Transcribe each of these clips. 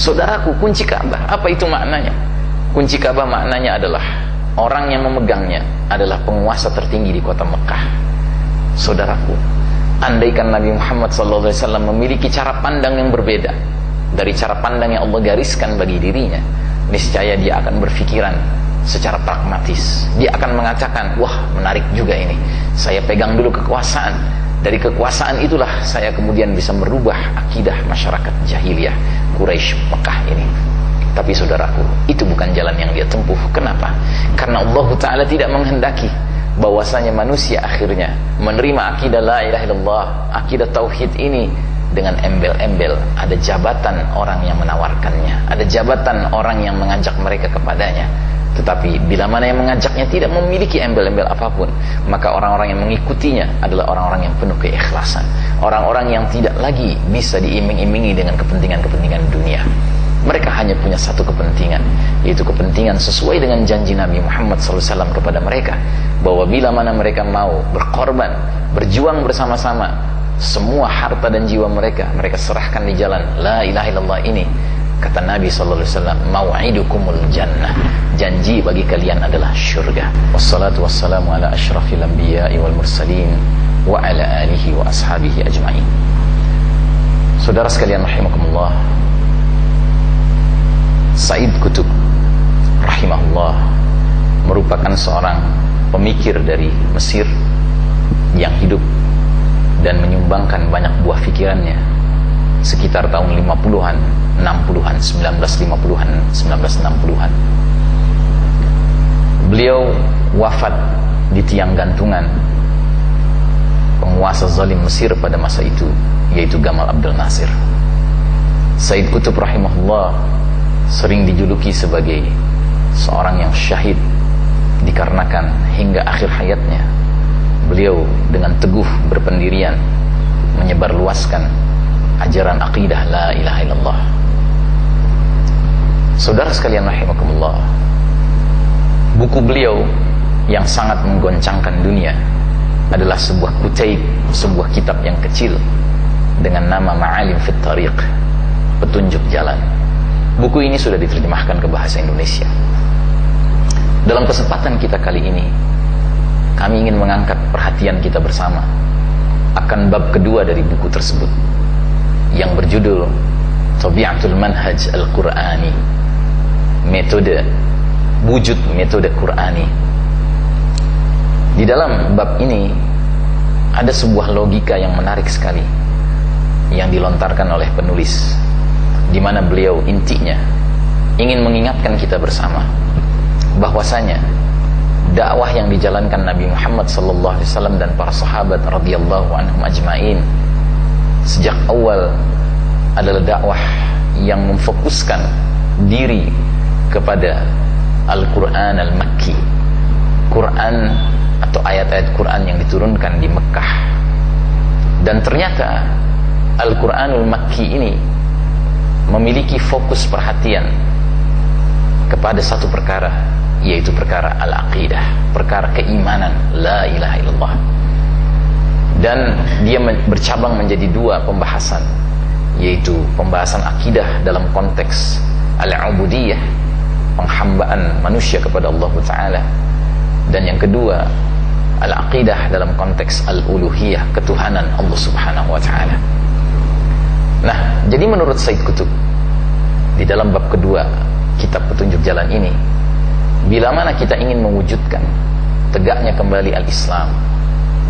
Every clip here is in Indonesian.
Saudaraku, kunci Ka'bah, apa itu maknanya? Kunci Ka'bah maknanya adalah orang yang memegangnya adalah penguasa tertinggi di kota Mekah. Saudaraku, andaikan Nabi Muhammad SAW memiliki cara pandang yang berbeda dari cara pandang yang Allah gariskan bagi dirinya, niscaya dia akan berpikiran secara pragmatis. Dia akan mengatakan, wah menarik juga ini, saya pegang dulu kekuasaan, dari kekuasaan itulah saya kemudian bisa merubah akidah masyarakat jahiliyah Quraisy Mekah ini. Tapi saudaraku, itu bukan jalan yang dia tempuh. Kenapa? Karena Allah Ta'ala tidak menghendaki bahwasanya manusia akhirnya menerima akidah la ilaha illallah, akidah tauhid ini dengan embel-embel. Ada jabatan orang yang menawarkannya, ada jabatan orang yang mengajak mereka kepadanya. Tetapi bila mana yang mengajaknya tidak memiliki embel-embel apapun, maka orang-orang yang mengikutinya adalah orang-orang yang penuh keikhlasan, orang-orang yang tidak lagi bisa diiming-imingi dengan kepentingan-kepentingan dunia. Mereka hanya punya satu kepentingan, yaitu kepentingan sesuai dengan janji Nabi Muhammad SAW kepada mereka, bahwa bila mana mereka mau berkorban, berjuang bersama-sama, semua harta dan jiwa mereka serahkan di jalan la ilaha illallah ini. Kata Nabi SAW, mau'idukumul jannah, janji bagi kalian adalah syurga. Wassalatu wassalamu ala asyrafil anbiya'i wal mursalin wa ala alihi wa ashabihi ajma'in. Saudara sekalian rahimakumullah, Said Qutb rahimahullah merupakan seorang pemikir dari Mesir yang hidup dan menyumbangkan banyak buah pikirannya sekitar tahun 50-an, 60-an, 1950-an, 1960-an. Beliau wafat di tiang gantungan penguasa zalim Mesir pada masa itu, yaitu Gamal Abdel Nasir. Said Qutb rahimahullah sering dijuluki sebagai seorang yang syahid, dikarenakan hingga akhir hayatnya beliau dengan teguh berpendirian menyebarluaskan ajaran akidah la ilaha illallah. Saudara sekalian rahimakumullah, buku beliau yang sangat menggoncangkan dunia adalah sebuah kutaib, sebuah kitab yang kecil dengan nama Ma'alim fit Tariq, petunjuk jalan. Buku ini sudah diterjemahkan ke bahasa Indonesia. Dalam kesempatan kita kali ini, kami ingin mengangkat perhatian kita bersama akan bab kedua dari buku tersebut, yang berjudul Tabi'atul Manhaj Al-Qur'ani, metode, wujud metode Qur'ani. Di dalam bab ini ada sebuah logika yang menarik sekali yang dilontarkan oleh penulis, di mana beliau intinya ingin mengingatkan kita bersama bahwasanya dakwah yang dijalankan Nabi Muhammad SAW dan para sahabat radhiyallahu anhum ajma'in sejak awal adalah dakwah yang memfokuskan diri kepada Al-Quran Al-Makki, Quran atau ayat-ayat Quran yang diturunkan di Mekah. Dan ternyata Al-Quranul Makki ini memiliki fokus perhatian kepada satu perkara, yaitu perkara al-aqidah, perkara keimanan la ilaha illallah. Dan dia bercabang menjadi dua pembahasan, yaitu pembahasan akidah dalam konteks al-ubudiyah, penghambaan manusia kepada Allah Ta'ala, dan yang kedua al-aqidah dalam konteks al-uluhiyah, ketuhanan Allah Subhanahu Wa Ta'ala. Nah, jadi menurut Said Qutb, di dalam bab kedua kitab petunjuk jalan ini, bila mana kita ingin mewujudkan tegaknya kembali al-Islam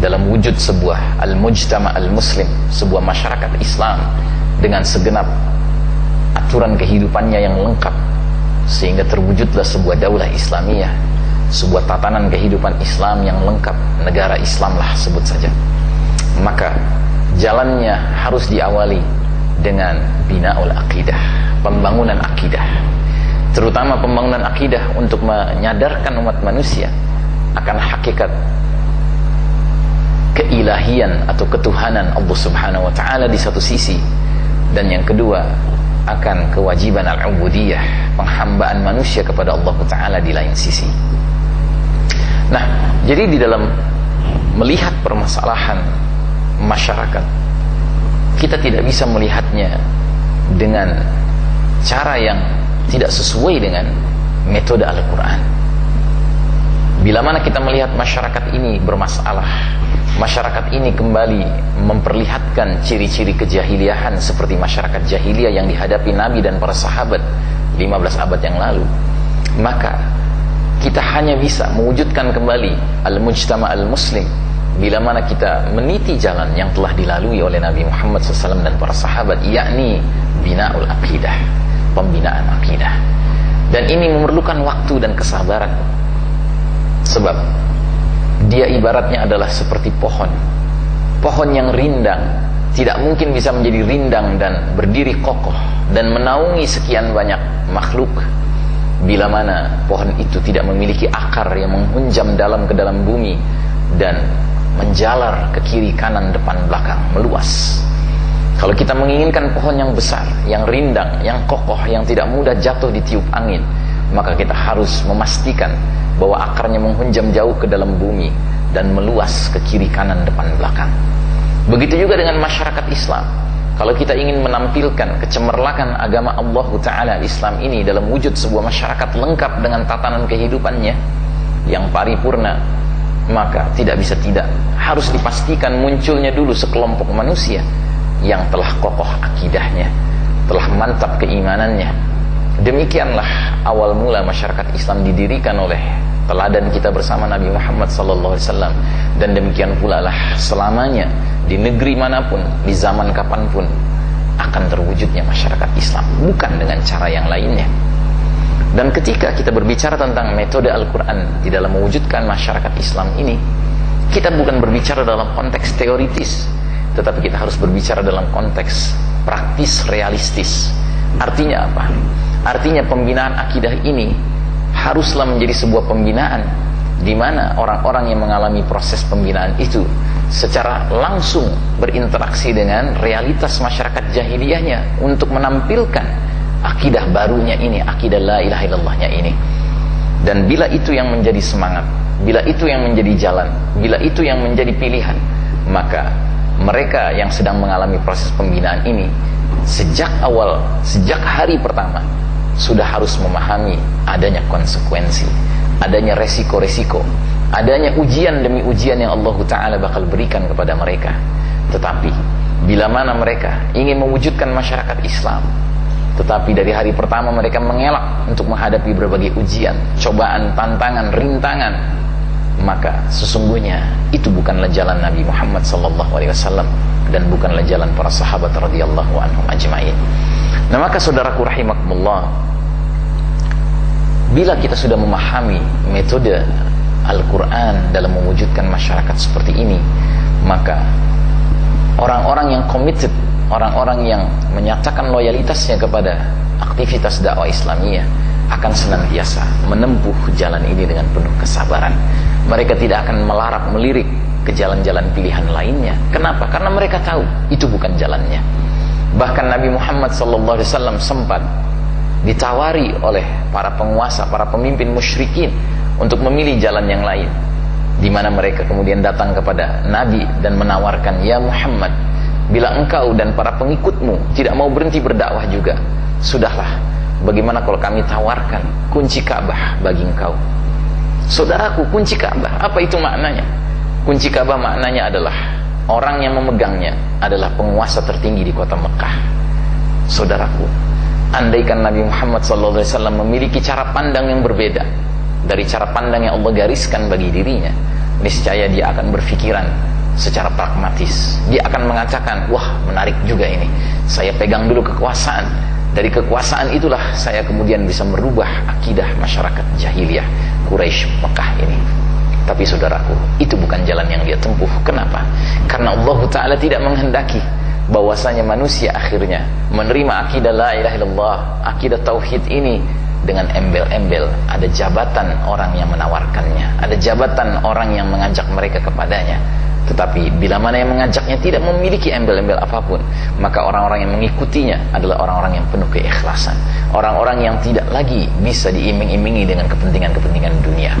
dalam wujud sebuah al-mujtama' al-muslim, sebuah masyarakat Islam dengan segenap aturan kehidupannya yang lengkap, sehingga terwujudlah sebuah daulah Islamiyah, sebuah tatanan kehidupan Islam yang lengkap, negara Islam lah sebut saja, maka jalannya harus diawali dengan bina'ul aqidah, pembangunan akidah, terutama pembangunan akidah untuk menyadarkan umat manusia akan hakikat keilahian atau ketuhanan Allah Subhanahu Wa Ta'ala di satu sisi, dan yang kedua akan kewajiban al-ubudiyah, penghambaan manusia kepada Allah Ta'ala di lain sisi. Nah, jadi di dalam melihat permasalahan masyarakat, kita tidak bisa melihatnya dengan cara yang tidak sesuai dengan metode Al-Quran. Bila mana kita melihat masyarakat ini bermasalah, masyarakat ini kembali memperlihatkan ciri-ciri kejahiliahan seperti masyarakat jahiliyah yang dihadapi Nabi dan para sahabat 15 abad yang lalu, maka kita hanya bisa mewujudkan kembali al-mujtama al-muslim bila mana kita meniti jalan yang telah dilalui oleh Nabi Muhammad SAW dan para sahabat, yakni bina'ul aqidah, pembinaan akidah. Dan ini memerlukan waktu dan kesabaran, sebab dia ibaratnya adalah seperti pohon yang rindang, tidak mungkin bisa menjadi rindang dan berdiri kokoh dan menaungi sekian banyak makhluk bila mana pohon itu tidak memiliki akar yang menghunjam dalam ke dalam bumi dan menjalar ke kiri kanan depan belakang, meluas. Kalau kita menginginkan pohon yang besar, yang rindang, yang kokoh, yang tidak mudah jatuh ditiup angin, maka kita harus memastikan bahwa akarnya menghunjam jauh ke dalam bumi dan meluas ke kiri kanan depan belakang. Begitu juga dengan masyarakat Islam. Kalau kita ingin menampilkan kecemerlakan agama Allah Ta'ala Islam ini dalam wujud sebuah masyarakat lengkap dengan tatanan kehidupannya yang paripurna, maka tidak bisa tidak harus dipastikan munculnya dulu sekelompok manusia yang telah kokoh akidahnya, telah mantap keimanannya. Demikianlah awal mula masyarakat Islam didirikan oleh teladan kita bersama Nabi Muhammad SAW, dan demikian pula lah selamanya di negeri manapun, di zaman kapanpun akan terwujudnya masyarakat Islam, bukan dengan cara yang lainnya. Dan ketika kita berbicara tentang metode Al-Quran di dalam mewujudkan masyarakat Islam ini, kita bukan berbicara dalam konteks teoritis, tetapi kita harus berbicara dalam konteks praktis, realistis. Artinya apa? Artinya pembinaan akidah ini haruslah menjadi sebuah pembinaan di mana orang-orang yang mengalami proses pembinaan itu secara langsung berinteraksi dengan realitas masyarakat jahiliyahnya untuk menampilkan akidah barunya ini, akidah la ilaha illallahnya ini. Dan bila itu yang menjadi semangat, bila itu yang menjadi jalan, bila itu yang menjadi pilihan, maka mereka yang sedang mengalami proses pembinaan ini sejak awal, sejak hari pertama sudah harus memahami adanya konsekuensi, adanya resiko-resiko, adanya ujian demi ujian yang Allah Ta'ala bakal berikan kepada mereka. Tetapi bila mana mereka ingin mewujudkan masyarakat Islam, tetapi dari hari pertama mereka mengelak untuk menghadapi berbagai ujian, cobaan, tantangan, rintangan, maka sesungguhnya itu bukanlah jalan Nabi Muhammad SAW dan bukanlah jalan para sahabat radhiyallahu anhum ajma'in. Nah, maka saudaraku rahimakumullah, bila kita sudah memahami metode Al-Quran dalam mewujudkan masyarakat seperti ini, maka orang-orang yang committed, orang-orang yang menyatakan loyalitasnya kepada aktivitas dakwah Islamiyah akan senantiasa menempuh jalan ini dengan penuh kesabaran. Mereka tidak akan melirik ke jalan-jalan pilihan lainnya. Kenapa? Karena mereka tahu itu bukan jalannya. Bahkan Nabi Muhammad SAW sempat ditawari oleh para penguasa, para pemimpin musyrikin untuk memilih jalan yang lain, di mana mereka kemudian datang kepada Nabi dan menawarkan, "Ya Muhammad, bila engkau dan para pengikutmu tidak mau berhenti berdakwah juga, sudahlah, bagaimana kalau kami tawarkan kunci Ka'bah bagi engkau?" Saudaraku, kunci Ka'bah, apa itu maknanya? Kunci Ka'bah maknanya adalah orang yang memegangnya adalah penguasa tertinggi di kota Mekah. Saudaraku, andaikan Nabi Muhammad SAW memiliki cara pandang yang berbeda dari cara pandang yang Allah gariskan bagi dirinya, niscaya dia akan berpikiran secara pragmatis. Dia akan mengatakan, wah, menarik juga ini, saya pegang dulu kekuasaan, dari kekuasaan itulah saya kemudian bisa merubah akidah masyarakat jahiliyah Quraisy Mekah ini. Tapi saudaraku, itu bukan jalan yang dia tempuh. Kenapa? Karena Allah Ta'ala tidak menghendaki bahwasanya manusia akhirnya menerima akidah la ilaha illallah, akidah tauhid ini dengan embel-embel. Ada jabatan orang yang menawarkannya, ada jabatan orang yang mengajak mereka kepadanya. Tetapi bila mana yang mengajaknya tidak memiliki embel-embel apapun, maka orang-orang yang mengikutinya adalah orang-orang yang penuh keikhlasan, orang-orang yang tidak lagi bisa diiming-imingi dengan kepentingan-kepentingan dunia.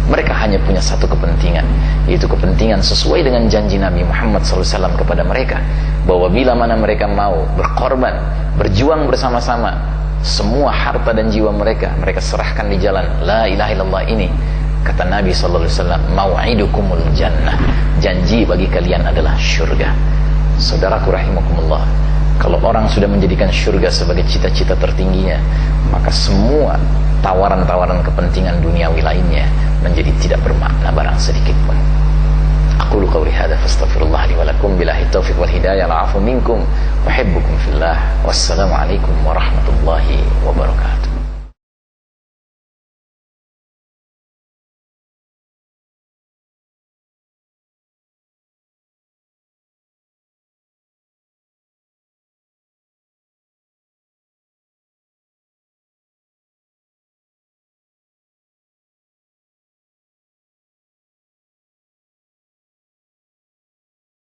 Mereka hanya punya satu kepentingan, yaitu kepentingan sesuai dengan janji Nabi Muhammad SAW kepada mereka, bahwa bila mana mereka mau berkorban, berjuang bersama-sama, semua harta dan jiwa mereka serahkan di jalan la ilaha illallah ini. Kata Nabi sallallahu alaihi wasallam, mau'idukumul jannah, janji bagi kalian adalah syurga. Saudaraku rahimakumullah, kalau orang sudah menjadikan syurga sebagai cita-cita tertingginya, maka semua tawaran-tawaran kepentingan duniawi lainnya menjadi tidak bermakna barang sedikit pun. Aqulu qawli hadza fastaghfirullah li wa lakum, billahi taufiq wal hidayah, al'afu minkum, uhibbukum fillah, wassalamu alaikum warahmatullahi wabarakatuh.